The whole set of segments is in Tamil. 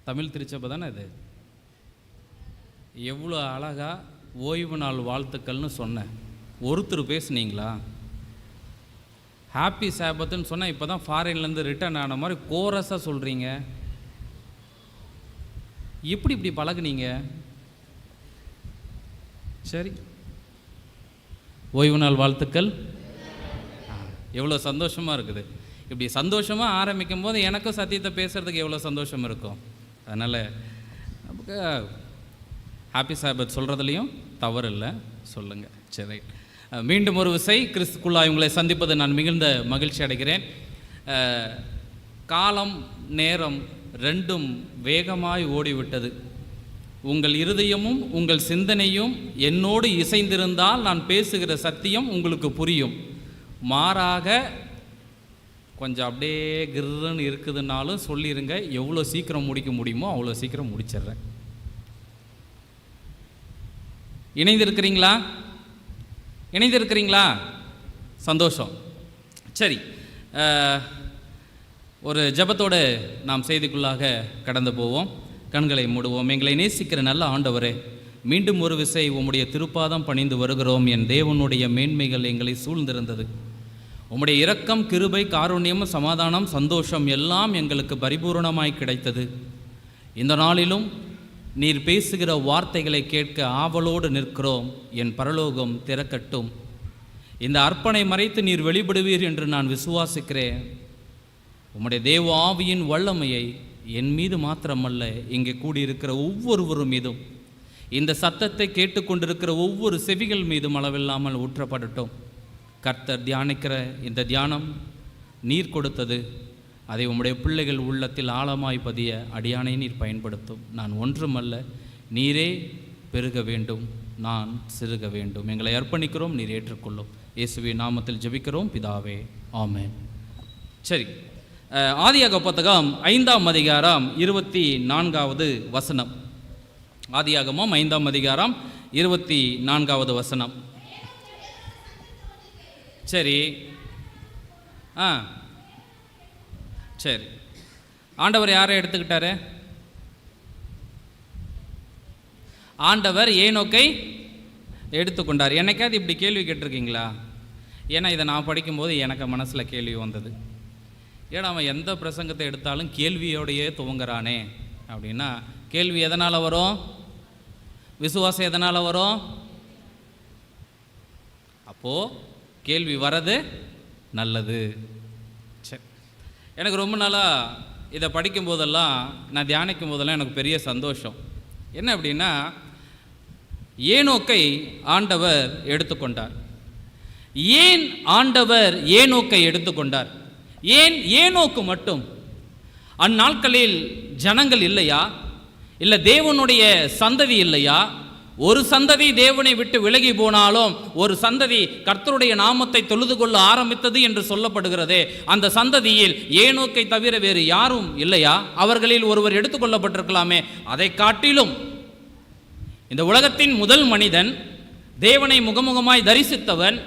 தமிழ் திருச்சபை தானே இது. எவ்வளோ அழகாக ஓய்வு நாள் வாழ்த்துக்கள்னு சொன்னேன். ஒருத்தர் பேசுனீங்களா? ஹாப்பி சாபத்துன்னு சொன்னால் இப்போ தான் ஃபாரின்லேருந்து ரிட்டர்ன் ஆன மாதிரி கோரஸாக சொல்கிறீங்க. இப்படி பழகுனீங்க? சரி, ஓய்வு நாள் வாழ்த்துக்கள். எவ்வளோ சந்தோஷமாக இருக்குது. இப்படி சந்தோஷமாக ஆரம்பிக்கும் போது எனக்கும் சத்தியத்தை பேசுகிறதுக்கு எவ்வளோ சந்தோஷம் இருக்கும். அதனால் நமக்கு ஹாப்பி சாபத் சொல்கிறதுலையும் தவறு இல்லை, சொல்லுங்கள். சரி, மீண்டும் ஒரு விசை கிறிஸ்துக்குள்ளாய் உங்களை சந்திப்பது நான் மிகுந்த மகிழ்ச்சி அடைகிறேன். காலம் நேரம் ரெண்டும் வேகமாய் ஓடிவிட்டது. உங்கள் இருதயமும் உங்கள் சிந்தனையும் என்னோடு இசைந்திருந்தால் நான் பேசுகிற சத்தியம் உங்களுக்கு புரியும். மாறாக கொஞ்சம் அப்படியே கிர்ன்னு இருக்குதுன்னாலும் சொல்லிடுங்க. எவ்வளோ சீக்கிரம் முடிக்க முடியுமோ அவ்வளோ சீக்கிரம் முடிச்சிடுறேன். இணைந்திருக்கிறீங்களா? சந்தோஷம். சரி, ஒரு ஜெபத்தோடு நாம் செய்திக்குள்ளாக கடந்து போவோம். கண்களை மூடுவோம். எங்களை நேசிக்கிற நல்ல ஆண்டவரே, மீண்டும் ஒரு விசை உம்முடைய திருப்பாதம் பணிந்து வருகிறோம். என் தேவனுடைய மேன்மைகள் எங்களை சூழ்ந்திருந்தது. உம்முடைய இரக்கம், கிருபை, காருண்யம், சமாதானம், சந்தோஷம் எல்லாம் எங்களுக்கு பரிபூரணமாய் கிடைத்தது. இந்த நாளிலும் நீர் பேசுகிற வார்த்தைகளை கேட்க ஆவலோடு நிற்கிறோம். என் பரலோகம் திறக்கட்டும். இந்த அர்ப்பணை மறைத்து நீர் வெளிப்படுவீர் என்று நான் விசுவாசிக்கிறேன். உம்முடைய தேவ ஆவியின் வல்லமையை என் மீது மாத்திரமல்ல, இங்கே கூடியிருக்கிற ஒவ்வொருவரும் மீதும், இந்த சத்தத்தை கேட்டுக்கொண்டிருக்கிற ஒவ்வொரு செவிகள் மீதும் அளவில்லாமல் ஊற்றப்படட்டும். கர்த்தர் தியானிக்கிற இந்த தியானம் நீர் கொடுத்தது. அதை உம்முடைய பிள்ளைகள் உள்ளத்தில் ஆழமாய் பதிய அடியானை நீர் பயன்படுத்தும். நான் ஒன்றுமல்ல, நீரே பெருக வேண்டும், நான் சிறுக வேண்டும். எங்களை அர்ப்பணிக்கிறோம், நீர் ஏற்றுக்கொள்ளும். இயேசுவின் நாமத்தில் ஜெபிக்கிறோம் பிதாவே, ஆமென். சரி, ஆதியாக புத்தகம் 5ஆம் அதிகாரம் 24வது வசனம். ஆதியாகமம் 5ஆம் அதிகாரம் 24வது வசனம். சரி, சரி, ஆண்டவர் யாரை எடுத்துக்கிட்டாரு? ஆண்டவர் ஏனோக்கை எடுத்துக்கொண்டார். என்னைக்காவது இப்படி கேள்வி கேட்டிருக்கீங்களா? ஏன்னா இதை நான் படிக்கும்போது எனக்கு மனசில் கேள்வி வந்தது. ஏன்னா அவன் எந்த பிரசங்கத்தை எடுத்தாலும் கேள்வியோடையே துவங்குறானே அப்படின்னா, கேள்வி எதனால் வரும்? விசுவாசம் எதனால் வரும்? அப்போது கேள்வி வர்றது நல்லது. சரி, எனக்கு ரொம்ப நாளாக இதை படிக்கும்போதெல்லாம், நான் தியானிக்கும் போதெல்லாம் எனக்கு பெரிய சந்தோஷம். என்ன அப்படின்னா, ஏனோக்கை ஆண்டவர் எடுத்துக்கொண்டார். ஏன் ஆண்டவர் ஏனோக்கை எடுத்துக்கொண்டார்? ஏன் ஏனோக்கு மட்டும்? அந்நாட்களில் ஜனங்கள் இல்லையா? இல்லை தேவனுடைய சந்ததி இல்லையா? ஒரு சந்ததி தேவனை விட்டு விலகி போனாலும் ஒரு சந்ததி கர்த்தருடைய நாமத்தை தொழுது கொள்ள ஆரம்பித்தது என்று சொல்லப்படுகிறதே, அந்த சந்ததியில் ஏனோக்கை தவிர வேறு யாரும் இல்லையா? அவர்களில் ஒருவர் எடுத்துக்கொள்ளப்பட்டிருக்கலாமே. அதை காட்டிலும் இந்த உலகத்தின் முதல் மனிதன், தேவனை முகமுகமாய் தரிசித்தவன்,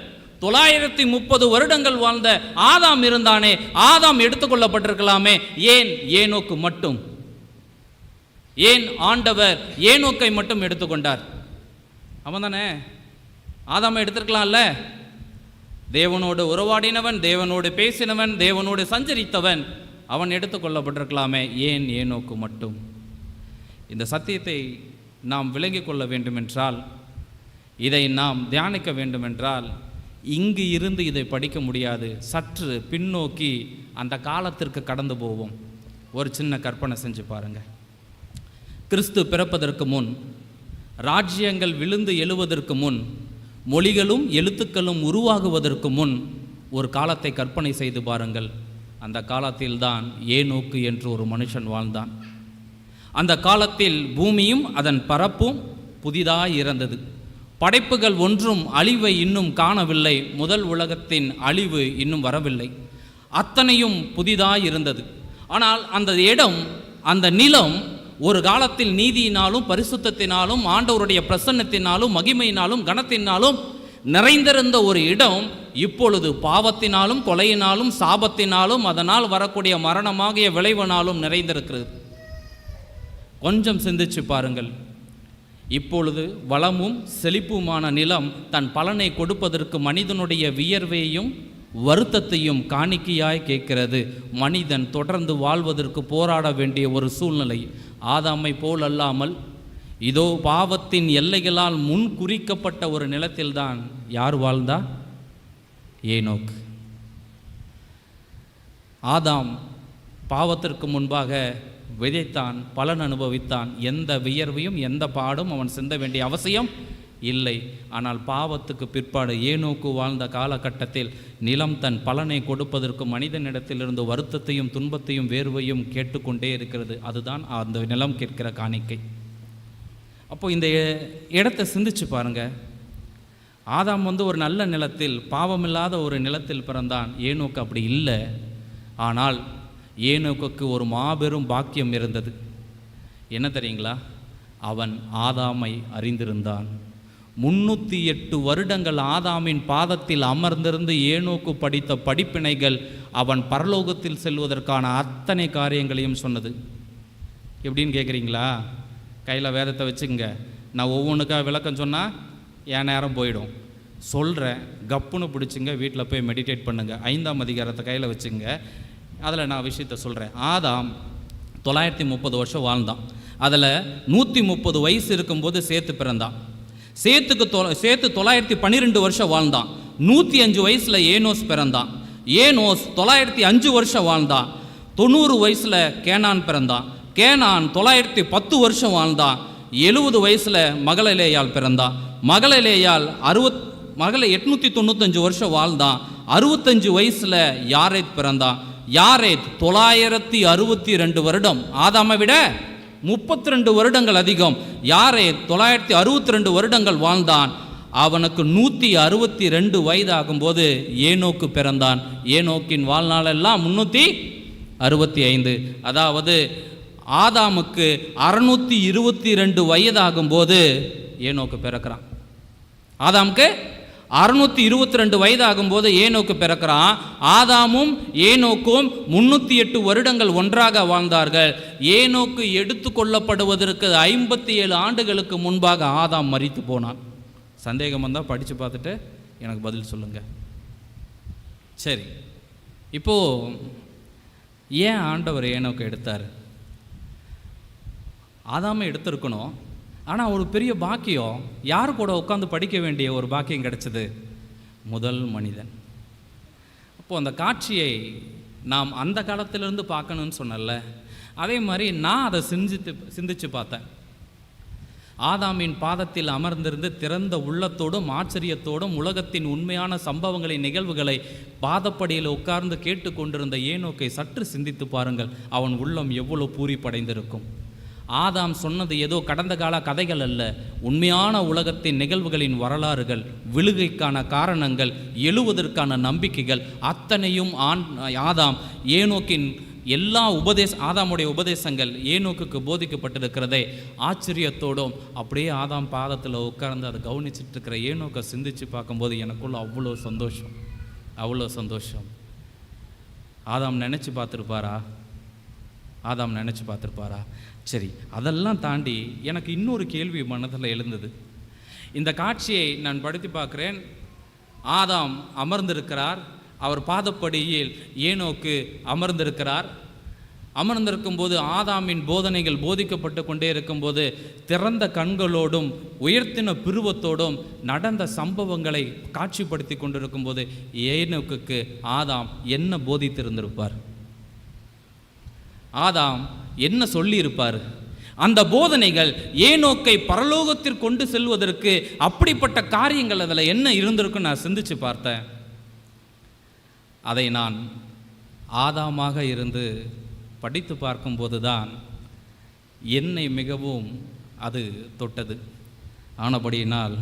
930 வருடங்கள் வாழ்ந்த ஆதாம் இருந்தானே, ஆதாம் எடுத்துக்கொள்ளப்பட்டிருக்கலாமே. ஏன் ஏனோக்கு மட்டும்? ஏன் ஆண்டவர் ஏனோக்கை மட்டும் எடுத்துக்கொண்டார்? அவன் தானே ஆதாமை எடுத்திருக்கலாம்ல. தேவனோடு உறவாடினவன், தேவனோடு பேசினவன், தேவனோடு சஞ்சரித்தவன், அவன் எடுத்துக்கொள்ளப்பட்டிருக்கலாமே. ஏன் ஏனோக்கு மட்டும்? இந்த சத்தியத்தை நாம் விளங்கிக் கொள்ள வேண்டுமென்றால், இதை நாம் தியானிக்க வேண்டுமென்றால், இங்கு இருந்து இதை படிக்க முடியாது. சற்று பின்னோக்கி அந்த காலத்திற்கு கடந்து போவோம். ஒரு சின்ன கற்பனை செஞ்சு பாருங்கள். கிறிஸ்து பிறப்பதற்கு முன், ராஜ்யங்கள் விழுந்து எழுவதற்கு முன், மொழிகளும் எழுத்துக்களும் உருவாகுவதற்கு முன் ஒரு காலத்தை கற்பனை செய்து பாருங்கள். அந்த காலத்தில்தான் ஏனோக்கு என்று ஒரு மனுஷன் வாழ்ந்தான். அந்த காலத்தில் பூமியும் அதன் பரப்பும் புதிதாய் இருந்தது. படைப்புகள் ஒன்றும் அழிவை இன்னும் காணவில்லை. முதல் உலகத்தின் அழிவு இன்னும் வரவில்லை. அத்தனையும் புதிதாய் இருந்தது. ஆனால் அந்த இடம், அந்த நிலம் ஒரு காலத்தில் நீதியினாலும் பரிசுத்தத்தினாலும் ஆண்டவருடைய பிரசன்னத்தினாலும் மகிமையினாலும் கனத்தினாலும் நிறைந்திருந்த ஒரு இடம் இப்பொழுது பாவத்தினாலும் கொலையினாலும் சாபத்தினாலும் அதனால் வரக்கூடிய மரணமாகிய விளைவினாலும் நிறைந்திருக்கிறது. கொஞ்சம் சிந்திச்சு பாருங்கள். இப்பொழுது வளமும் செழிப்புமான நிலம் தன் பலனை கொடுப்பதற்கு மனிதனுடைய வியர்வையும் வருத்தத்தையும் காணிக்கையாய் கேட்கிறது. மனிதன் தொடர்ந்து வாழ்வதற்கு போராட வேண்டிய ஒரு சூழ்நிலை. ஆதாமை போல் அல்லாமல் இதோ பாவத்தின் எல்லைகளால் முன் குறிக்கப்பட்ட ஒரு நிலத்தில்தான் யார் வாழ்ந்தா? ஏனோக்கு. ஆதாம் பாவத்திற்கு முன்பாக விதைத்தான், பலன் அனுபவித்தான். எந்த வியர்வையும் எந்த பாடும் அவன் சிந்த வேண்டிய அவசியம் இல்லை. ஆனால் பாவத்துக்கு பிற்பாடு ஏனோக்கு வாழ்ந்த காலகட்டத்தில் நிலம் தன் பலனை கொடுப்பதற்கு மனிதனிடத்திலிருந்து வருத்தத்தையும் துன்பத்தையும் வேர்வையும் கேட்டுக்கொண்டே இருக்கிறது. அதுதான் அந்த நிலம் கேட்கிற காணிக்கை. அப்போ இந்த இடத்தை சிந்திச்சு பாருங்க. ஆதாம் ஒரு நல்ல நிலத்தில், பாவமில்லாத ஒரு நிலத்தில் பிறந்தான். ஏனோக்கு அப்படி இல்லை. ஆனால் ஏனோக்குக்கு ஒரு மாபெரும் பாக்கியம் இருந்தது. என்ன தெரியுங்களா? அவன் ஆதாமை அறிந்திருந்தான். 308 வருடங்கள் ஆதாமின் பாதத்தில் அமர்ந்திருந்து ஏனோக்கு படித்த படிப்பினைகள் அவன் பரலோகத்தில் செல்வதற்கான அத்தனை காரியங்களையும் சொன்னது. எப்படின்னு கேட்குறீங்களா? கையில் வேதத்தை வச்சுங்க. நான் ஒவ்வொன்றுக்காக விளக்கம் சொன்னால் என் நேரம் போயிடும். சொல்கிறேன், கப்புன்னு பிடிச்சிங்க, வீட்டில் போய் மெடிடேட் பண்ணுங்கள். 5ஆம் அதிகாரத்தை கையில் வச்சுங்க. அதில் நான் விஷயத்தை சொல்கிறேன். ஆதாம் 930 வருஷம் வாழ்ந்தான். அதில் 130 வயசு இருக்கும்போது சேத்து பிறந்தான். சேத்து 912 வருஷம் வாழ்ந்தான். 105 வயசில் ஏனோஸ் பிறந்தான். ஏனோஸ் 905 வருஷம் வாழ்ந்தான். 90 வயசில் கேனான் பிறந்தான். கேனான் 910 வருஷம் வாழ்ந்தான். 70 வயசில் மகளலேயால் பிறந்தான். மகளலேயால் 895 வருஷம் வாழ்ந்தான். 65 வயசில் யாரேத் பிறந்தான். யாரேத் 962 வருடம், ஆதாமை விட 32 வருடங்கள் அதிகம். யாரேத் 962 வருடங்கள் வாழ்ந்தான். அவனுக்கு 162 வயது ஆகும்போது ஏனோக்கு பிறந்தான். ஏனோக்கின் வாழ்நாளெல்லாம் 365. அதாவது ஆதாமுக்கு 622 வயதாகும்போது ஏனோக்கு பிறக்கிறான். ஆதாமுக்கு 622 வயதாகும்போது ஏனோக்கு பிறக்கிறான். ஆதாமும் ஏனோக்கும் 308 வருடங்கள் ஒன்றாக வாழ்ந்தார்கள். ஏனோக்கு எடுத்து கொள்ளப்படுவதற்கு 57 ஆண்டுகளுக்கு முன்பாக ஆதாம் மரித்து போனான். சந்தேகம் வந்தால் படித்து பார்த்துட்டு எனக்கு பதில் சொல்லுங்கள். சரி, இப்போது ஏன் ஆண்டவர் ஏனோக்கு எடுத்தார்? ஆதாமை எடுத்திருக்கணும். ஆனால் ஒரு பெரிய பாக்கியம், யார் கூட உட்காந்து படிக்க வேண்டிய ஒரு பாக்கியம் கிடைச்சது? முதல் மனிதன். அப்போது அந்த காட்சியை நாம் அந்த காலத்திலிருந்து பார்க்கணும்னு சொன்னல, அதே மாதிரி நான் அதை சிந்திச்சு பார்த்தேன். ஆதாமின் பாதத்தில் அமர்ந்திருந்து திறந்த உள்ளத்தோடும் ஆச்சரியத்தோடும் உலகத்தின் உண்மையான சம்பவங்களின் நிகழ்வுகளை பாதப்படியில் உட்கார்ந்து கேட்டுக்கொண்டிருந்த ஏனோக்கை சற்று சிந்தித்து பாருங்கள். அவன் உள்ளம் எவ்வளோ பூரிப்படைந்திருக்கும். ஆதாம் சொன்னது ஏதோ கடந்த கால கதைகள் அல்ல, உண்மையான உலகத்தின் நிகழ்வுகளின் வரலாறுகள், விழுகைக்கான காரணங்கள், எழுவதற்கான நம்பிக்கைகள் அத்தனையும் ஆதாம் ஏனோக்கின் எல்லா ஆதாமுடைய உபதேசங்கள் ஏனோக்குக்கு போதிக்கப்பட்டிருக்கிறதே. ஆச்சரியத்தோடும் அப்படியே ஆதாம் பாதத்தில் உட்கார்ந்து அதை கவனிச்சுட்டு இருக்கிற ஏனோக்கை சிந்திச்சு பார்க்கும்போது எனக்குள்ள அவ்வளோ சந்தோஷம், அவ்வளோ சந்தோஷம். ஆதாம் நினச்சி பார்த்துருப்பாரா? ஆதாம் நினச்சி பார்த்துருப்பாரா? சரி, அதெல்லாம் தாண்டி எனக்கு இன்னொரு கேள்வி மனதில் எழுந்தது. இந்த காட்சியை நான் படித்து பார்க்குறேன். ஆதாம் அமர்ந்திருக்கிறார். அவர் பாதப்படியில் ஏனோக்கு அமர்ந்திருக்கிறார். அமர்ந்திருக்கும்போது ஆதாமின் போதனைகள் போதிக்கப்பட்டு கொண்டே இருக்கும்போது திறந்த கண்களோடும் உயர்த்தின பிருவத்தோடும் நடந்த சம்பவங்களை காட்சிப்படுத்தி கொண்டிருக்கும்போது ஏனோக்குக்கு ஆதாம் என்ன போதித்திருந்திருப்பார்? ஆதாம் என்ன சொல்லியிருப்பார்? அந்த போதனைகள் ஏனோக்கை பரலோகத்திற்கு கொண்டு செல்வதற்கு அப்படிப்பட்ட காரியங்கள் அதில் என்ன இருந்திருக்கும் நான் சிந்திச்சு பார்த்தேன். அதை நான் ஆதாமாக இருந்து படித்து பார்க்கும்போது தான் என்னை மிகவும் அது தொட்டது. ஆனபடியினால்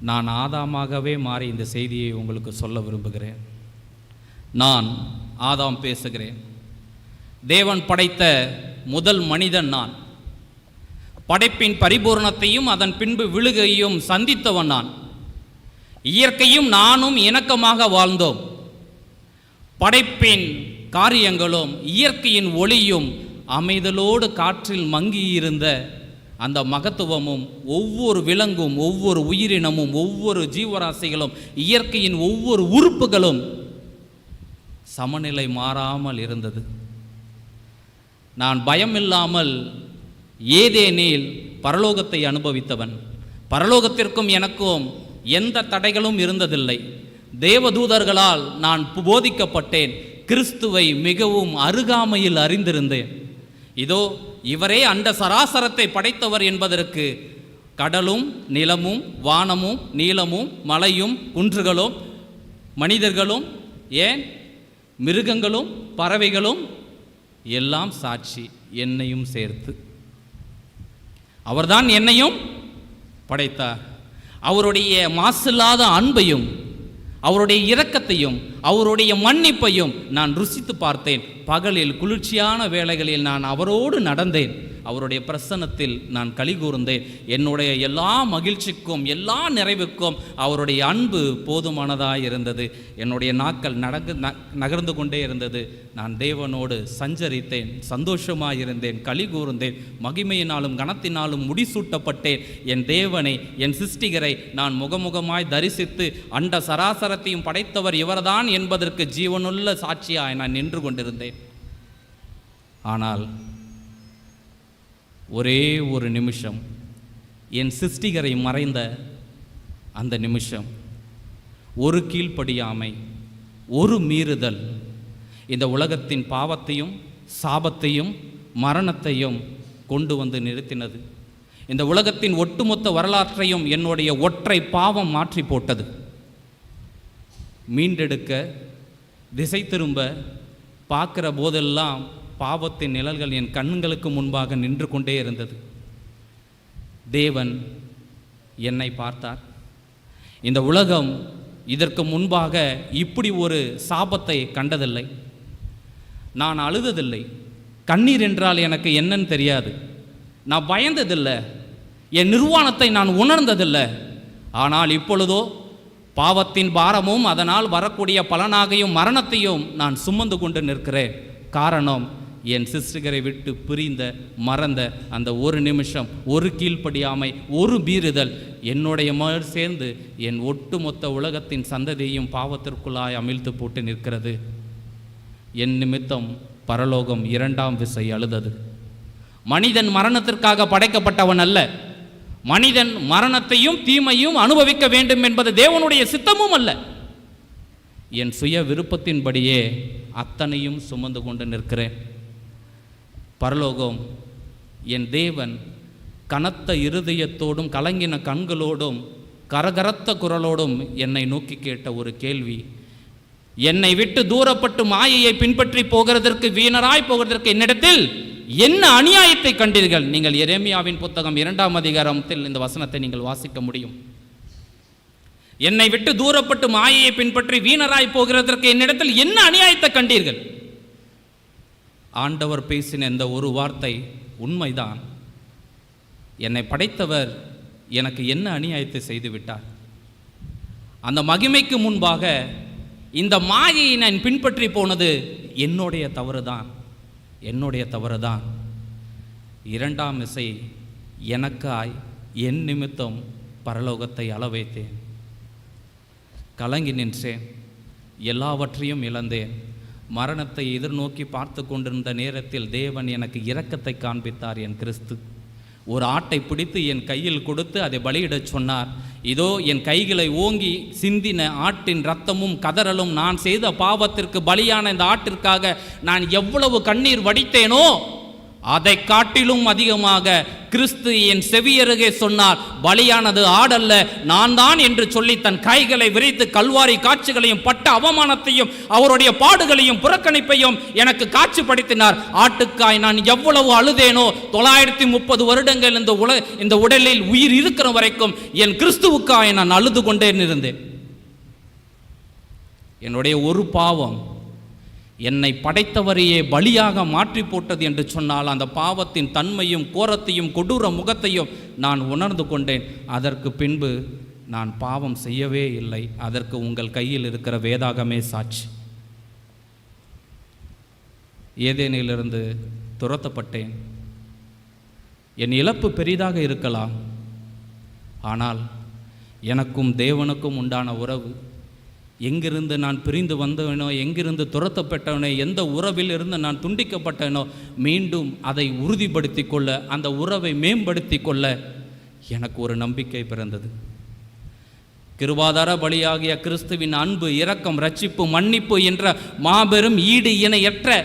நான் ஆதாமாகவே மாறி இந்த செய்தியை உங்களுக்கு சொல்ல விரும்புகிறேன். நான் ஆதாம் பேசுகிறேன். தேவன் படைத்த முதல் மனிதன் நான். படைப்பின் பரிபூர்ணத்தையும் அதன் பின்பு விழுகையும் சந்தித்தவன் நான். இயற்கையும் நானும் இணக்கமாக வாழ்ந்தோம். படைப்பின் காரியங்களும் இயற்கையின் ஒளியும் அமைதலோடு காற்றில் மங்கியிருந்த அந்த மகத்துவமும் ஒவ்வொரு விலங்கும், ஒவ்வொரு உயிரினமும், ஒவ்வொரு ஜீவராசிகளும், இயற்கையின் ஒவ்வொரு உறுப்புகளும் சமநிலை மாறாமல் இருந்தது. நான் பயமில்லாமல் ஏதேனில் பரலோகத்தை அனுபவித்தவன். பரலோகத்திற்கும் எனக்கும் எந்த தடைகளும் இருந்ததில்லை. தேவதூதர்களால் நான் போதிக்கப்பட்டேன். கிறிஸ்துவை மிகவும் அருகாமையில் அறிந்திருந்தேன். இதோ இவரே அண்ட சராசரத்தை படைத்தவர் என்பதற்கு கடலும் நிலமும் வானமும் நீளமும் மலையும் குன்றுகளும் மனிதர்களும் ஏன் மிருகங்களும் பறவைகளும் எல்லாம் சாட்சி, என்னையும் சேர்த்து. அவர்தான் என்னையும் படைத்தார். அவருடைய மாசில்லாத அன்பையும் அவருடைய இரக்கத்தையும் அவருடைய மன்னிப்பையும் நான் ருசித்து பார்த்தேன். பகலில் குளிர்ச்சியான வேளைகளில் நான் அவரோடு நடந்தேன். அவருடைய பிரசன்னத்தில் நான் களி கூர்ந்தேன். என்னுடைய எல்லா மகிழ்ச்சிக்கும் எல்லா நிறைவுக்கும் அவருடைய அன்பு போதுமானதாக இருந்தது. என்னுடைய நாட்கள் நகர்ந்து கொண்டே இருந்தது. நான் தேவனோடு சஞ்சரித்தேன், சந்தோஷமாக இருந்தேன், களி கூர்ந்தேன். மகிமையினாலும் கனத்தினாலும் முடிசூட்டப்பட்டேன். என் தேவனை, என் சிருஷ்டிகரை நான் முகமுகமாய் தரிசித்து அண்ட சராசரத்தையும் படைத்தவர் இவர்தான் என்பதற்கு ஜீவனுள்ள சாட்சியாய் நான் நின்று கொண்டிருந்தேன். ஆனால் ஒரே ஒரு நிமிஷம், என் சிருஷ்டிகரை மறைந்த அந்த நிமிஷம், ஒரு கீழ்ப்படியாமை, ஒரு மீறுதல் இந்த உலகத்தின் பாவத்தையும் சாபத்தையும் மரணத்தையும் கொண்டு வந்து நிறுத்தினது. இந்த உலகத்தின் ஒட்டுமொத்த வரலாற்றையும் என்னுடைய ஒற்றை பாவம் மாற்றி போட்டது. மீண்டெடுக்க, திசை திரும்ப பார்க்குற போதெல்லாம் பாவத்தின் நிழல்கள் என் கண்களுக்கு முன்பாக நின்று கொண்டே இருந்தது. தேவன் என்னை பார்த்தார். இந்த உலகம் இதற்கு முன்பாக இப்படி ஒரு சாபத்தை கண்டதில்லை. நான் அழுததில்லை. கண்ணீர் என்றால் எனக்கு என்னன்னு தெரியாது. நான் பயந்ததில்லை. என் நிர்வாணத்தை நான் உணர்ந்ததில்லை. ஆனால் இப்பொழுதோ பாவத்தின் பாரமும் அதனால் வரக்கூடிய பலனாகையும் மரணத்தையும் நான் சுமந்து கொண்டு நிற்கிறேன். காரணம், என் சிஸ்டரை விட்டு பிரிந்த மறந்த அந்த ஒரு நிமிஷம், ஒரு கீழ்ப்படியாமை, ஒரு மீறுதல் என்னுடைய சேர்ந்து என் ஒட்டுமொத்த உலகத்தின் சந்ததியையும் பாவத்திற்குள்ளாய் அமிழ்த்து போட்டு நிற்கிறது. என் நிமித்தம் பரலோகம் இரண்டாம் விசை அழுதது. மனிதன் மரணத்திற்காக படைக்கப்பட்டவன் அல்ல. மனிதன் மரணத்தையும் தீமையும் அனுபவிக்க வேண்டும் என்பது தேவனுடைய சித்தமும் அல்ல. என் சுய விருப்பத்தின்படியே அத்தனையும் சுமந்து கொண்டு நிற்கிறேன். பரலோகம், என் தேவன் கனத்த இருதயத்தோடும் கலங்கின கண்களோடும் கரகரத்த குரலோடும் என்னை நோக்கி கேட்ட ஒரு கேள்வி, என்னை விட்டு தூரப்பட்டு மாயையை பின்பற்றி போகிறதற்கு, வீணராய் போகிறதற்கு என்னிடத்தில் என்ன அநியாயத்தை கண்டீர்கள்? நீங்கள் எரேமியாவின் புத்தகம் 2ஆம் அதிகாரத்தில் இந்த வசனத்தை நீங்கள் வாசிக்க முடியும். என்னை விட்டு தூரப்பட்டு மாயையை பின்பற்றி வீணராய் போகிறதற்கு என்னிடத்தில் என்ன அநியாயத்தை கண்டீர்கள்? ஆண்டவர் பேசின இந்த ஒரு வார்த்தை உண்மைதான். என்னை படைத்தவர் எனக்கு என்ன அநியாயத்தை செய்து விட்டார்? அந்த மகிமைக்கு முன்பாக இந்த மாயையை நான் பின்பற்றி போனது என்னுடைய தவறுதான், என்னுடைய தவறுதான். இரண்டாம் இசை எனக்காய் என் நிமித்தம் பரலோகத்தை அளவைத்தேன். கலங்கி நின்றேன், எல்லாவற்றையும் இழந்தேன். மரணத்தை எதிர்நோக்கி பார்த்து கொண்டிருந்த நேரத்தில் தேவன் எனக்கு இரக்கத்தை காண்பித்தார். என் கிறிஸ்து ஒரு ஆட்டை பிடித்து என் கையில் கொடுத்து அதை பலியிடச் சொன்னார். இதோ என் கைகளை ஓங்கி சிந்தின ஆட்டின் இரத்தமும் கதறலும், நான் செய்த பாவத்திற்கு பலியான இந்த ஆட்டிற்காக நான் எவ்வளவு கண்ணீர் வடித்தேனோ அதை காட்டிலும் அதிகமாக கிறிஸ்து என் செவியருகே சொன்னார், பலியானது ஆடல்ல நான் தான் என்று சொல்லி தன் கைகளை விரித்து கல்வாரி காட்சிகளையும் பட்ட அவமானத்தையும் அவருடைய பாடுகளையும் புறக்கணிப்பையும் எனக்கு காட்சிப்படுத்தினார். ஆட்டுக்காய் நான் எவ்வளவு அழுதேனோ, 930 வருடங்கள் இந்த உடலில் உயிர் இருக்கிற வரைக்கும் என் கிறிஸ்துவுக்காய் நான் அழுது கொண்டே இருந்தேன். என்னுடைய ஒரு பாவம் என்னை படைத்தவரையே பலியாக மாற்றி போட்டது என்று சொன்னால் அந்த பாவத்தின் தன்மையும் கோரத்தையும் கொடூர முகத்தையும் நான் உணர்ந்து கொண்டேன். அதற்கு பின்பு நான் பாவம் செய்யவே இல்லை. அதற்கு உங்கள் கையில் இருக்கிற வேதாகமே சாட்சி. ஏதேனிலிருந்து துரத்தப்பட்டேன். என் இழப்பு பெரிதாக இருக்கலாம், ஆனால் எனக்கும் தேவனுக்கும் உண்டான உறவு, எங்கிருந்து நான் பிரிந்து வந்தவனோ, எங்கிருந்து துரத்தப்பட்டவனோ, எந்த உறவில் இருந்து நான் துண்டிக்கப்பட்டனோ, மீண்டும் அதை உறுதிப்படுத்தி கொள்ள, அந்த உறவை மேம்படுத்தி கொள்ள எனக்கு ஒரு நம்பிக்கை பிறந்தது. கிருபாதார பலியாகிய கிறிஸ்துவின் அன்பு, இரக்கம், இரட்சிப்பு, மன்னிப்பு என்ற மாபெரும் ஈடு இணையற்ற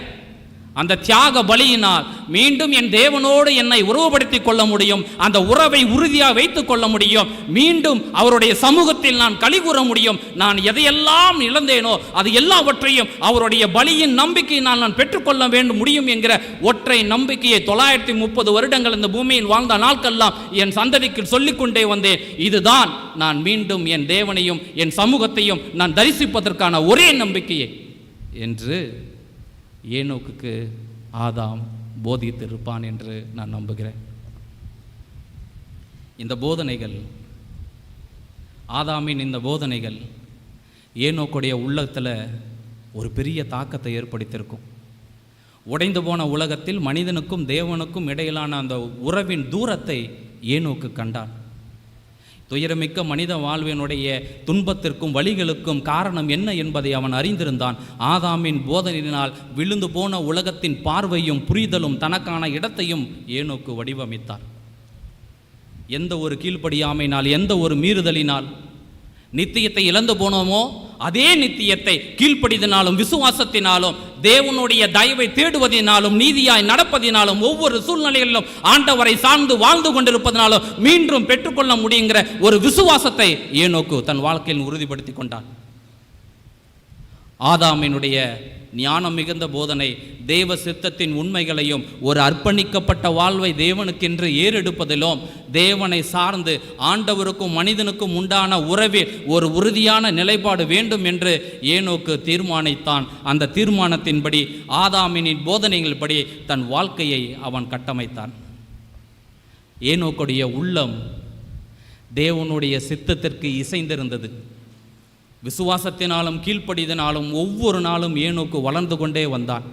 அந்த தியாக பலியினால் மீண்டும் என் தேவனோடு என்னை உறவுபடுத்திக் கொள்ள முடியும். அந்த உறவை உறுதியாக வைத்துக் கொள்ள முடியும். மீண்டும் அவருடைய சமூகத்தில் நான் களிகூற முடியும். நான் எதையெல்லாம் இழந்தேனோ அது எல்லாவற்றையும் அவருடைய பலியின் நம்பிக்கையினால் நான் பெற்றுக்கொள்ள வேண்டும் முடியும் என்கிற ஒற்றை நம்பிக்கையை 930 வருடங்கள் இந்த பூமியில் வாழ்ந்த நாட்கெல்லாம் என் சந்ததிக்கு சொல்லிக்கொண்டே வந்தேன். இதுதான் நான் மீண்டும் என் தேவனையும் என் சமூகத்தையும் நான் தரிசிப்பதற்கான ஒரே நம்பிக்கையே என்று ஏனோக்குக்கு ஆதாம் போதித்திருப்பான் என்று நான் நம்புகிறேன். இந்த போதனைகள், ஆதாமின் இந்த போதனைகள் ஏனோக்குடைய உள்ளத்தில் ஒரு பெரிய தாக்கத்தை ஏற்படுத்தியிருக்கும். உடைந்து போன உலகத்தில் மனிதனுக்கும் தேவனுக்கும் இடையிலான அந்த உறவின் தூரத்தை ஏனோக்கு கண்டான். துயரமிக்க மனித வாழ்வினுடைய துன்பத்திற்கும் வழிகளுக்கும் காரணம் என்ன என்பதை அவன் அறிந்திருந்தான். ஆதாமின் போதனையினால் விழுந்து போன உலகத்தின் பார்வையும் புரிதலும் தனக்கான இடத்தையும் ஏனோக்கு வடிவமைத்தார். எந்த ஒரு கீழ்ப்படியாமையினால், எந்த ஒரு மீறுதலினால் நித்தியத்தை இழந்து போனோமோ, அதே நித்தியத்தை கீழ்ப்படிதினாலும் விசுவாசத்தினாலும் தேவனுடைய தயவை தேடுவதினாலும் நீதியாய் நடப்பதினாலும் ஒவ்வொரு சூழ்நிலைகளிலும் ஆண்டவரை சார்ந்து வாழ்ந்து கொண்டிருப்பதனாலும் மீண்டும் பெற்றுக்கொள்ள முடியுங்கிற ஒரு விசுவாசத்தை ஏனோக்கு தன் வாழ்க்கையில் உறுதிப்படுத்தி கொண்டான். ஆதாமினுடைய ஞானம் மிகுந்த போதனை தேவ சித்தத்தின் உண்மைகளையும் ஒரு அர்ப்பணிக்கப்பட்ட வாழ்வை தேவனுக்கென்று ஏறெடுப்பதிலும் தேவனை சார்ந்து ஆண்டவருக்கும் மனிதனுக்கும் உண்டான உறவில் ஒரு உறுதியான நிலைப்பாடு வேண்டும் என்று ஏனோக்கு தீர்மானித்தான். அந்த தீர்மானத்தின்படி ஆதாமினின் போதனைகள் படி தன் வாழ்க்கையை அவன் கட்டமைத்தான். ஏனோக்குடைய உள்ளம் தேவனுடைய சித்தத்திற்கு இசைந்திருந்தது. விசுவாசத்தினாலும் கீழ்ப்படிதனாலும் ஒவ்வொரு நாளும் ஏனோக்கு வளர்ந்து கொண்டே வந்தான்.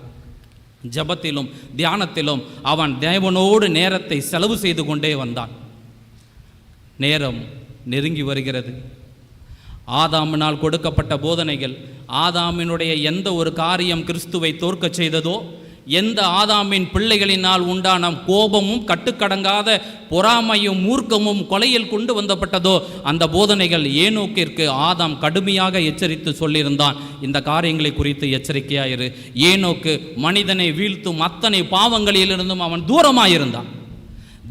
ஜபத்திலும் தியானத்திலும் அவன் தேவனோடு நேரத்தை செலவு செய்து கொண்டே வந்தான். நேரம் நெருங்கி வருகிறது. ஆதாமினால் கொடுக்கப்பட்ட போதனைகள், ஆதாமினுடைய எந்த ஒரு காரியம் கிறிஸ்துவை தோற்கச் செய்ததோ, எந்த ஆதாமின் பிள்ளைகளினால் உண்டான கோபமும் கட்டுக்கடங்காத பொறாமையும் மூர்க்கமும் கொலையில் கொண்டு வந்தப்பட்டதோ, அந்த போதனைகள் ஏனோக்கிற்கு ஆதாம் கடுமையாக எச்சரித்து சொல்லியிருந்தான். இந்த காரியங்களை குறித்து எச்சரிக்கையாயிரு. ஏனோக்கு மனிதனை வீழ்த்தும் அத்தனை பாவங்களிலிருந்தும் அவன் தூரமாயிருந்தான்.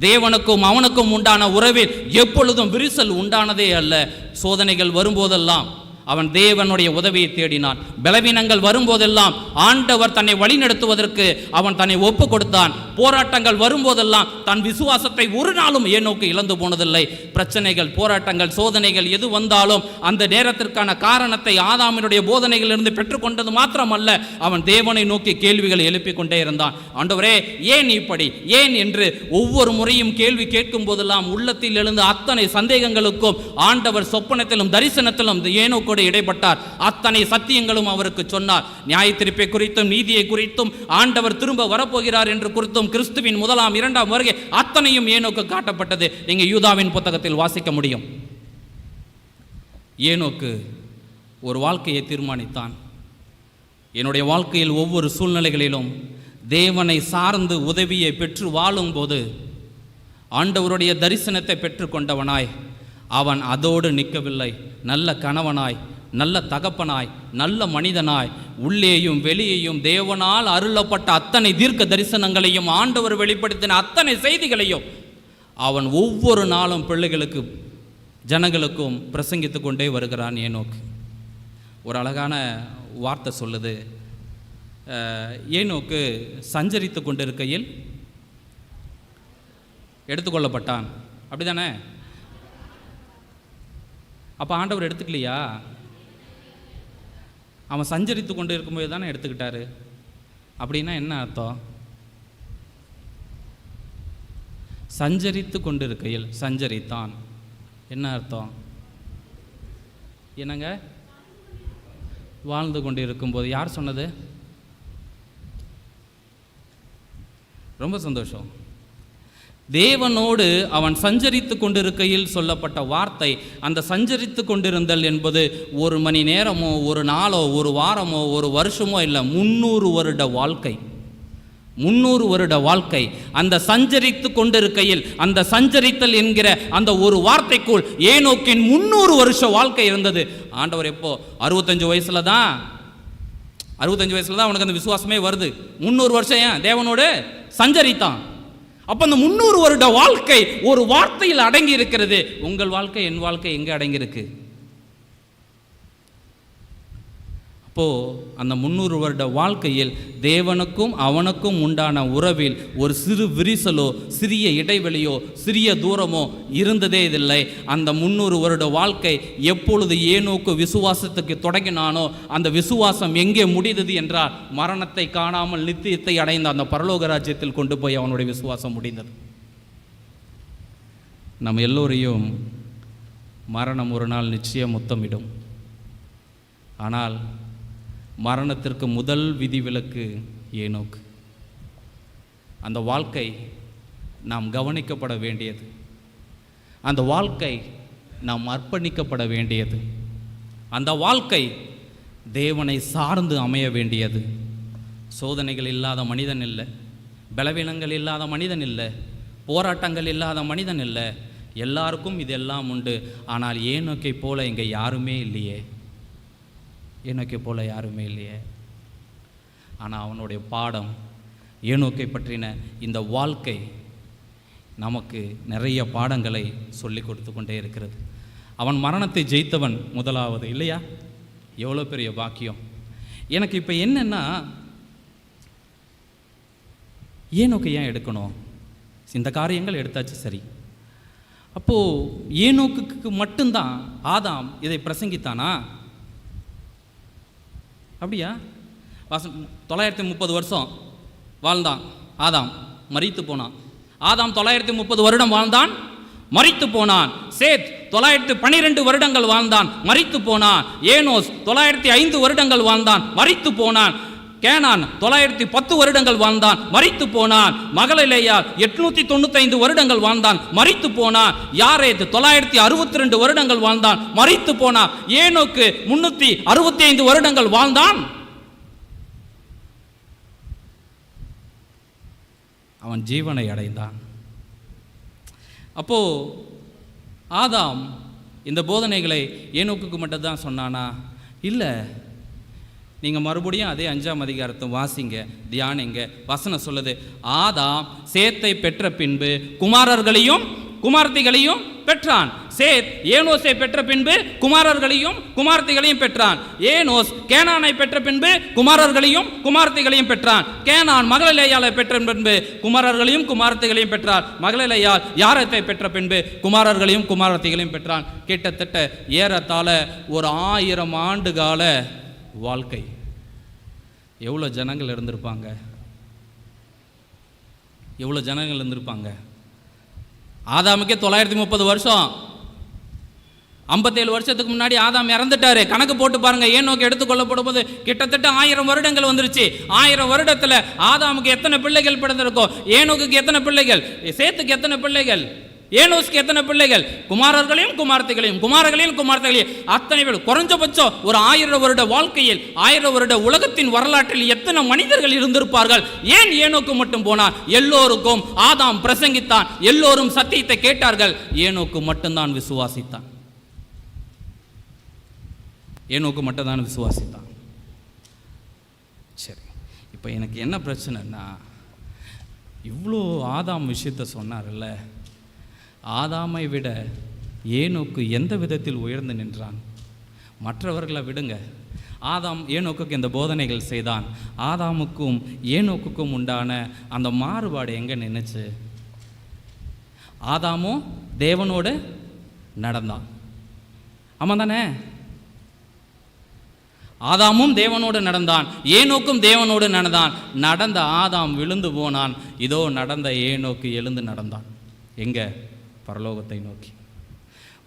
தேவனுக்கும் அவனுக்கும் உண்டான உறவில் எப்பொழுதும் விரிசல் உண்டானதே அல்ல. சோதனைகள் வரும்போதெல்லாம் அவன் தேவனுடைய உதவியை தேடினான். பலவீனங்கள் வரும்போதெல்லாம் ஆண்டவர் தன்னை வழிநடத்துவதற்கு அவன் தன்னை ஒப்பு கொடுத்தான். போராட்டங்கள் வரும்போதெல்லாம் தன் விசுவாசத்தை ஒரு நாளும் ஏனோக்கு இழந்து போனதில்லை. பிரச்சனைகள், போராட்டங்கள், சோதனைகள் எது வந்தாலும் அந்த நேரத்திற்கான காரணத்தை ஆதாமினுடைய போதனைகளிலிருந்து பெற்றுக்கொண்டது மாத்திரமல்ல, அவன் தேவனை நோக்கி கேள்விகளை எழுப்பிக் கொண்டே இருந்தான். ஆண்டவரே, ஏன் இப்படி, ஏன் என்று ஒவ்வொரு முறையும் கேள்வி கேட்கும் போதெல்லாம் உள்ளத்தில் எழுந்த அத்தனை சந்தேகங்களுக்கும் ஆண்டவர் சொப்பனத்திலும் தரிசனத்திலும் ஏனோக்கோடு இடைப்பட்டார். அத்தனை சத்தியங்களும் அவருக்கு சொன்னார். நியாய தீர்ப்பை குறித்தும் நீதியை குறித்தும் ஆண்டவர் திரும்ப வரப்போகிறார் என்று குறித்தும் கிறிஸ்துவின் முதலாம் இரண்டாம் வருகை அத்தனையும் ஏனோக்கு காட்டப்பட்டது. நீங்க யூதாவின் புத்தகத்தில் வாசிக்க முடியும். ஏனோக்கு ஒரு வாழ்க்கையை தீர்மானித்தான். என்னுடைய வாழ்க்கையில் ஒவ்வொரு சூழ்நிலைகளிலும் தேவனை சார்ந்து உதவியை பெற்று வாழும் போது ஆண்டவருடைய தரிசனத்தை பெற்றுக்கொண்டவனாய் அவன் அதோடு நிற்கவில்லை. நல்ல கணவனாய், நல்ல தகப்பனாய், நல்ல மனிதனாய், உள்ளேயும் வெளியேயும் தேவனால் அருளப்பட்ட அத்தனை தீர்க்க தரிசனங்களையும் ஆண்டவர் வெளிப்படுத்தின அத்தனை செய்திகளையும் அவன் ஒவ்வொரு நாளும் பிள்ளைகளுக்கு, ஜனங்களுக்கும் பிரசங்கித்து கொண்டே வருகிறான். ஏனோக்கு ஒரு அழகான வார்த்தை சொல்லுது. ஏனோக்கு சஞ்சரித்து கொண்டிருக்கையில் எடுத்துக்கொள்ளப்பட்டான். அப்படிதானே? அப்போ ஆண்டவர் எடுத்துக்கலையா? அவன் சஞ்சரித்து கொண்டு இருக்கும்போது தானே எடுத்துக்கிட்டாரு. அப்படின்னா என்ன அர்த்தம்? சஞ்சரித்து கொண்டு இருக்கையில் சஞ்சரித்தான். என்ன அர்த்தம்? என்னங்க? வாழ்ந்து கொண்டு இருக்கும்போது. யார் சொன்னது? ரொம்ப சந்தோஷம். தேவனோடு அவன் சஞ்சரித்து கொண்டிருக்கையில் சொல்லப்பட்ட வார்த்தை. அந்த சஞ்சரித்து கொண்டிருந்தல் என்பது 1 மணி நேரமோ, 1 நாளோ, 1 வாரமோ, 1 வருஷமோ இல்லை, 300 வருட வாழ்க்கை. 300 வருட வாழ்க்கை. அந்த சஞ்சரித்து கொண்டிருக்கையில், அந்த சஞ்சரித்தல் என்கிற அந்த ஒரு வார்த்தைக்குள் ஏனோக்கின் 300 வருஷ வாழ்க்கை இருந்தது. ஆண்டவர் எப்போ? 65 வயசுல தான் அவனுக்கு அந்த விசுவாசமே வருது. 300 வருஷம் ஏன் தேவனோடு சஞ்சரித்தான். அப்ப அந்த 300 வருட வாழ்க்கை ஒரு வார்த்தையில் அடங்கி இருக்கிறது. உங்கள் வாழ்க்கை, என் வாழ்க்கை எங்க அடங்கி இருக்கு? அப்போ அந்த 300 வருட வாழ்க்கையில் தேவனுக்கும் அவனுக்கும் உண்டான உறவில் ஒரு சிறு விரிசலோ, சிறிய இடைவெளியோ, சிறிய தூரமோ இருந்ததே இல்லை. அந்த 300 வருட வாழ்க்கை எப்பொழுது ஏனோக்கு விசுவாசத்துக்கு தொடங்கினானோ, அந்த விசுவாசம் எங்கே முடிந்தது என்றால் மரணத்தை காணாமல் நித்தியத்தை அடைந்த அந்த பரலோக ராஜ்யத்தில் கொண்டு போய் அவனுடைய விசுவாசம் முடிந்தது. நம்ம எல்லோரையும் மரணம் ஒரு நாள் நிச்சயம் முத்தமிடும். ஆனால் மரணத்திற்கு முதல் விதிவிலக்கு ஏனோக்கு. அந்த வாழ்க்கை நாம் கவனிக்கப்பட வேண்டியது. அந்த வாழ்க்கை நாம் அர்ப்பணிக்கப்பட வேண்டியது. அந்த வாழ்க்கை தேவனை சார்ந்து அமைய வேண்டியது. சோதனைகள் இல்லாத மனிதன் இல்லை, பலவீனங்கள் இல்லாத மனிதன் இல்லை, போராட்டங்கள் இல்லாத மனிதன் இல்லை. எல்லாருக்கும் இதெல்லாம் உண்டு. ஆனால் ஏனோக்கை போல இங்கே யாருமே இல்லையே. ஏனோக்கை போல யாருமே இல்லையே. ஆனால் அவனுடைய பாடம், ஏனோக்கை பற்றின இந்த வாழ்க்கை நமக்கு நிறைய பாடங்களை சொல்லி கொடுத்து கொண்டே இருக்கிறது. அவன் மரணத்தை ஜெயித்தவன் முதலாவது இல்லையா? எவ்வளோ பெரிய பாக்கியம். எனக்கு இப்போ என்னென்னா, ஏனோக்கை ஏன் எடுக்கணும்? இந்த காரியங்கள் எடுத்தாச்சு சரி. அப்போது ஏனோக்குக்கு மட்டும்தான் ஆதாம் இதை பிரசங்கித்தானா? அப்படியா? 930 வருஷம் வாழ்ந்தான் ஆதாம், மரித்து போனான். ஆதாம் 930 வருடம் வாழ்ந்தான், மரித்து போனான். சேத் 912 வருடங்கள் வாழ்ந்தான், மரித்து போனான். ஏனோஸ் 905 வருடங்கள் வாழ்ந்தான், மரித்து போனான். கேனான் 910 வருடங்கள் வாழ்ந்தான், மரித்து போனான். மகலலேயாள் 895 வருடங்கள் வாழ்ந்தான், மரித்து போனான். யாரேத் 962 வருடங்கள் வாழ்ந்தான், மரித்து போனான். ஏனோக்கு 365 வருடங்கள் வாழ்ந்தான். அவன் ஜீவனை அடைந்தான். அப்போ ஆதாம் இந்த போதனைகளை ஏனோக்குக்கு மட்டும்தான் சொன்னானா? இல்லை. நீங்கள் மறுபடியும் அதே 5ஆம் அதிகாரத்தை வாசிங்க, தியானிங்க. வசனம் சொல்லுது, ஆதாம் சேத்தை பெற்ற பின்பு குமாரர்களையும் குமார்த்திகளையும் பெற்றான். சேத் ஏனோஸை பெற்ற பின்பு குமாரர்களையும் குமார்த்திகளையும் பெற்றான். ஏனோஸ் கேனானை பெற்ற பின்பு குமாரர்களையும் குமார்த்திகளையும் பெற்றான். கேனான் மகலலேயாளை பெற்ற பின்பு குமாரர்களையும் குமார்த்திகளையும் பெற்றான். மகலலேயாள் யாரத்தை பெற்ற பின்பு குமாரர்களையும் குமாரத்திகளையும் பெற்றான். கிட்டத்தட்ட ஏறத்தாழ ஒரு 1000 ஆண்டு கால வாழ்க்கை. எவ்வளோ ஜனங்கள் இருந்திருப்பாங்க? எவ்வளோ ஜனங்கள் இருந்திருப்பாங்க? ஆதாமுக்கே 930 வருஷம். 57 வருஷத்துக்கு முன்னாடி ஆதாம் இறந்துட்டாரு. கணக்கு போட்டு பாருங்க. ஏனோக்கு எடுத்துக்கொள்ளப்படும் போது கிட்டத்தட்ட 1000 வருடங்கள் வந்துருச்சு. 1000 வருடத்தில் ஆதாமுக்கு எத்தனை பிள்ளைகள் பிறந்திருக்கும்? ஏனோக்கு எத்தனை பிள்ளைகள்? சேத்துக்கு எத்தனை பிள்ளைகள்? ஏனோஸ்க்கு எத்தனை பிள்ளைகள்? குமாரர்களையும் குமார்த்திகளையும் குமாரர்களையும் குமார்த்திகளையும் அத்தனை பேர். குறைஞ்சபட்சம் ஒரு 1000 வருட வாழ்க்கையில், 1000 வருட உலகத்தின் வரலாற்றில் எத்தனை மனிதர்கள் இருந்திருப்பார்கள்? ஏன் ஏனோக்கு மட்டும் போனான்? எல்லோருக்கும் ஆதாம் பிரசங்கித்தான், எல்லோரும் சத்தியத்தை கேட்டார்கள். ஏனோக்கு மட்டும்தான் விசுவாசித்தான். ஏனோக்கு மட்டும்தான் விசுவாசித்தான். சரி, இப்போ எனக்கு என்ன பிரச்சனைன்னா, இவ்வளோ ஆதாம் விஷயத்தை சொன்னார்ல, ஆதாமை விட ஏனோக்கு எந்த விதத்தில் உயர்ந்து நின்றான்? மற்றவர்களை விடுங்க. ஆதாம் ஏனோக்குக்கு இந்த போதனைகள் செய்தான். ஆதாமுக்கும் ஏனோக்குக்கும் உண்டான அந்த மாறுபாடு எங்கே நின்றுச்சு? ஆதாமும் தேவனோடு நடந்தான். ஆமாம் தானே? ஆதாமும் தேவனோடு நடந்தான், ஏனோக்கும் தேவனோடு நடந்தான். நடந்த ஆதாம் விழுந்து போனான். இதோ நடந்த ஏனோக்கு எழுந்து நடந்தான். எங்கே? பரலோகத்தை நோக்கி.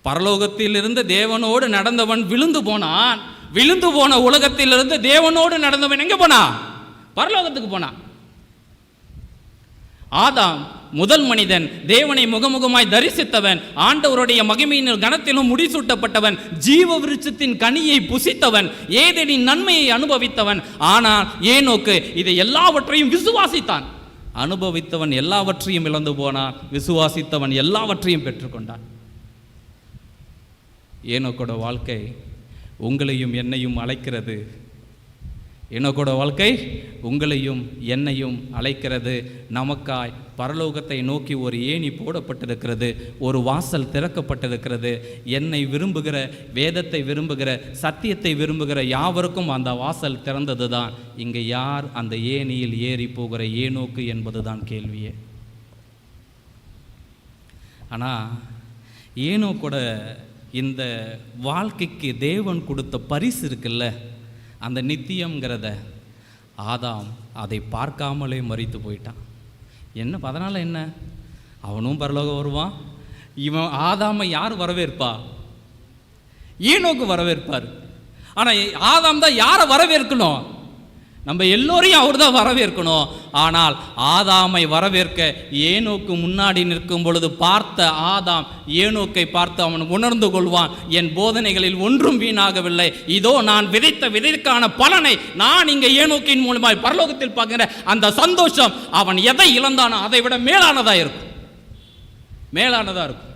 பரலோகத்திலிருந்து தேவனோடு நடந்தவன் விழுந்து போனான். விழுந்து போன உலகத்திலிருந்து தேவனோடு நடந்தவன் எங்க போனான்? பரலோகத்துக்கு போனான். ஆதாம் முதல் மனிதன், தேவனை முகமுகமாய் தரிசித்தவன், ஆண்டவருடைய மகிமையின் கனத்திலும் முடிசூட்டப்பட்டவன், ஜீவ விருட்சத்தின் கனியை புசித்தவன், ஏதேனின் நன்மையை அனுபவித்தவன். ஆனால் ஏனோக்கு இதை எல்லாவற்றையும் விசுவாசித்தான். அனுபவித்தவன் எல்லாவற்றையும் இழந்து போனான், விசுவாசித்தவன் எல்லாவற்றையும் பெற்றுக்கொண்டான். ஏனோக்கோட வாழ்க்கை உங்களையும் என்னையும் அழைக்கிறது. ஏனோக்கோட வாழ்க்கை உங்களையும் என்னையும் அழைக்கிறது. நமக்காய் பரலோகத்தை நோக்கி ஒரு ஏணி போடப்பட்டிருக்கிறது, ஒரு வாசல் திறக்கப்பட்டிருக்கிறது. என்னை விரும்புகிற, வேதத்தை விரும்புகிற, சத்தியத்தை விரும்புகிற யாவருக்கும் அந்த வாசல் திறந்தது தான். இங்கே யார் அந்த ஏணியில் ஏறி போகிற ஏனோக்கு என்பது தான் கேள்வியே. ஆனால் ஏனோக்கோட இந்த வாழ்க்கைக்கு தேவன் கொடுத்த பரிசு இருக்குல்ல, அந்த நித்தியம்ங்கிறத ஆதாம் அதை பார்க்காமலே மறித்து போயிட்டான். என்ன அதனால் என்ன? அவனும் பரலோகம் வருவான். இவன் ஆதாமை யார் வரவேற்பா? ஏனோக்கு வரவேற்பார். ஆனால் ஆதாம் தான் யாரை வரவேற்கணும்? நம்ம எல்லோரையும் அவர் தான் வரவேற்கணும். ஆனால் ஆதாமை வரவேற்க ஏனோக்கு முன்னாடி நிற்கும் பொழுது பார்த்த ஆதாம் ஏனோக்கை பார்த்து அவன் உணர்ந்து கொள்வான், என் போதனைகளில் ஒன்றும் வீணாகவில்லை, இதோ நான் விதைத்த விதைக்கான பலனை நான் இங்கே ஏனோக்கின் மூலமாய் பரலோகத்தில் பார்க்கிற அந்த சந்தோஷம் அவன் எதை இழந்தானோ அதை விட மேலானதாக இருக்கும். மேலானதாக இருக்கும்.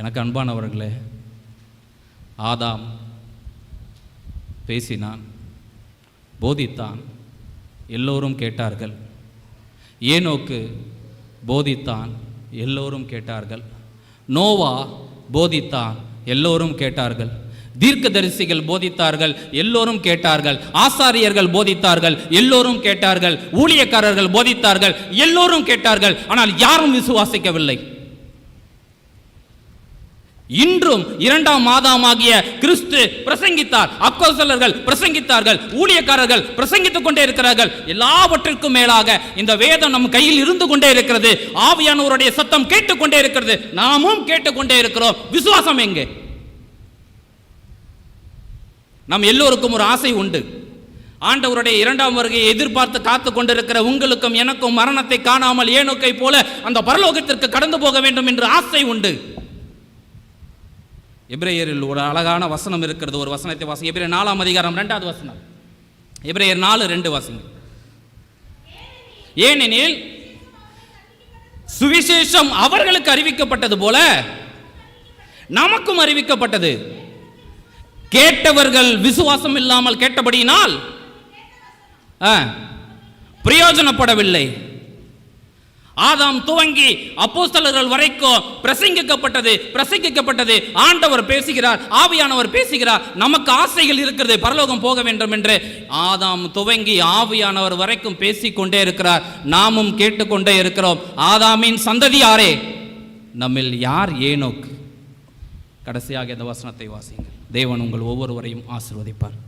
எனக்கு அன்பானவர்களே, ஆதாம் பேசினான், போதித்தான், எல்லோரும் கேட்டார்கள். ஏனோக்கு போதித்தான், எல்லோரும் கேட்டார்கள். நோவா போதித்தான், எல்லோரும் கேட்டார்கள். தீர்க்கதரிசிகள் போதித்தார்கள், எல்லோரும் கேட்டார்கள். ஆசாரியர்கள் போதித்தார்கள், எல்லோரும் கேட்டார்கள். ஊழியக்காரர்கள் போதித்தார்கள், எல்லோரும் கேட்டார்கள். ஆனால் யாரும் விசுவாசிக்கவில்லை. இன்றும் இரண்டாம் ஆதாமாகிய கிறிஸ்து பிரசங்கித்தார், அப்போஸ்தலர்கள் பிரசங்கித்தார்கள், ஊழியக்காரர்கள் பிரசங்கித்துக் கொண்டே இருக்கிறார்கள். எல்லாவற்றிற்கும் மேலாக இந்த வேதம் நம் கையில் இருந்து கொண்டே இருக்கிறது. ஆவியானவருடைய சத்தம் கேட்டுக்கொண்டே இருக்கிறது, நாமும் கேட்டுக்கொண்டே இருக்கிறோம். விசுவாசம் எங்கே? நம் எல்லோருக்கும் ஒரு ஆசை உண்டு. ஆண்டவருடைய இரண்டாம் வருகையை எதிர்பார்த்து காத்து கொண்டிருக்கிற உங்களுக்கும் எனக்கும் மரணத்தை காணாமல் ஏனோக்கை போல அந்த பரலோகத்திற்கு கடந்து போக வேண்டும் என்று ஆசை உண்டு. எபிரேயரில் ஒரு அழகான வசனம் இருக்கிறது. ஒரு வசனத்தை வாசிங்க. எபிரேயர் 4ஆம் அதிகாரம் 2வது வசனம். எபிரேயர் 4:2 வாசிங்க. ஏனெனில் சுவிசேஷம் அவர்களுக்கு அறிவிக்கப்பட்டது போல நமக்கும் அறிவிக்கப்பட்டது. கேட்டவர்கள் விசுவாசம் இல்லாமல் கேட்டபடியினால் பிரயோஜனப்படவில்லை. ஆதாம் துவங்கி அப்போஸ்தலர்கள் வரைக்கும் பிரசங்கிக்கப்பட்டது. ஆண்டவர் பேசுகிறார், ஆவியானவர் பேசுகிறார். நமக்கு ஆசைகள் இருக்கிறது, பரலோகம் போக வேண்டும் என்று. ஆதாம் துவங்கி ஆவியானவர் வரைக்கும் பேசிக்கொண்டே இருக்கிறார், நாமும் கேட்டுக்கொண்டே இருக்கிறோம். ஆதாமின் சந்ததி யாரே? நம்மில் யார் ஏனோக்கு? கடைசியாக இந்த வசனத்தை வாசிங்கள். தேவன் உங்கள் ஒவ்வொருவரையும் ஆசீர்வதிப்பார்.